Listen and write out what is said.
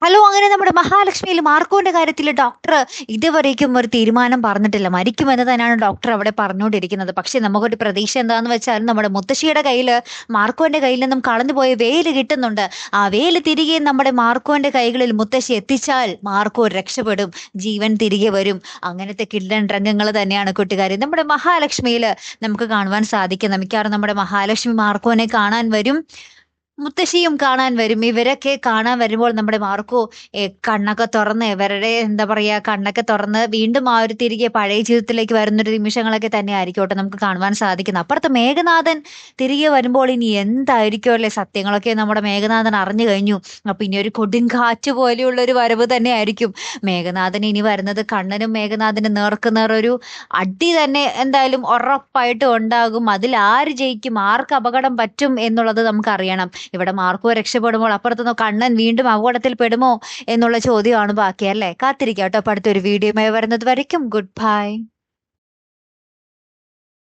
Hello, അങ്ങനെ നമ്മുടെ മഹാലക്ഷ്മിയിൽ മാർക്കോന്റെ കാര്യത്തിൽ ഡോക്ടർ ഇതുവരേക്കും ഒരു തീരുമാനം പറഞ്ഞിട്ടില്ല. മരിക്കുമെന്ന് തന്നെയാണ് ഡോക്ടർ അവിടെ പറഞ്ഞുകൊണ്ടിരിക്കുന്നത്. പക്ഷെ നമുക്കൊരു പ്രതീക്ഷ എന്താന്ന് വെച്ചാൽ നമ്മുടെ മുത്തശ്ശിയുടെ കയ്യിൽ മാർക്കോന്റെ കയ്യിൽ നിന്നും കളഞ്ഞുപോയ വേല് കിട്ടുന്നുണ്ട്. ആ വേല് തിരികെ നമ്മുടെ മാർക്കോന്റെ കൈകളിൽ മുത്തശ്ശി എത്തിച്ചാൽ മാർക്കോ രക്ഷപ്പെടും, ജീവൻ തിരികെ വരും. അങ്ങനത്തെ കില്ലൻ രംഗങ്ങൾ തന്നെയാണ് കൂട്ടുകാരെ നമ്മുടെ മഹാലക്ഷ്മിയിൽ നമുക്ക് കാണുവാൻ സാധിക്കുന്നത്. മിക്കവാറും നമ്മുടെ മഹാലക്ഷ്മി മാർക്കോനെ കാണാൻ വരും, മുത്തശ്ശിയും കാണാൻ വരും. ഇവരൊക്കെ കാണാൻ വരുമ്പോൾ നമ്മുടെ മാർക്കോ കണ്ണൊക്കെ തുറന്ന് ഇവരുടെ എന്താ പറയാ കണ്ണൊക്കെ തുറന്ന് വീണ്ടും ആ ഒരു തിരികെ പഴയ ജീവിതത്തിലേക്ക് വരുന്നൊരു നിമിഷങ്ങളൊക്കെ തന്നെ ആയിരിക്കട്ടെ നമുക്ക് കാണുവാൻ സാധിക്കുന്നത്. അപ്പുറത്ത് മേഘനാഥൻ തിരികെ വരുമ്പോൾ ഇനി എന്തായിരിക്കും അല്ലേ, സത്യങ്ങളൊക്കെ നമ്മുടെ മേഘനാഥൻ അറിഞ്ഞു കഴിഞ്ഞു. അപ്പൊ ഇനി ഒരു കൊടുങ്കാറ്റ് പോലെയുള്ള ഒരു വരവ് തന്നെ ആയിരിക്കും മേഘനാഥൻ ഇനി വരുന്നത്. കണ്ണനും മേഘനാഥനും നേർക്കുനേർ ഒരു അടി തന്നെ എന്തായാലും ഉറപ്പായിട്ടും ഉണ്ടാകും. അതിൽ ആര് ജയിക്കും, ആർക്ക് അപകടം പറ്റും എന്നുള്ളത് നമുക്കറിയണം. ഇവിടെ മാർക്കോ രക്ഷപ്പെടുമ്പോൾ അപ്പുറത്തുനിന്ന് കണ്ണൻ വീണ്ടും അപകടത്തിൽ പെടുമോ എന്നുള്ള ചോദ്യമാണ് ബാക്കി, അല്ലേ? കാത്തിരിക്കാം കേട്ടോ. അപ്പൊ അടുത്തൊരു വീഡിയോയുമായി വരുന്നത് വരയ്ക്കും ഗുഡ് ബൈ.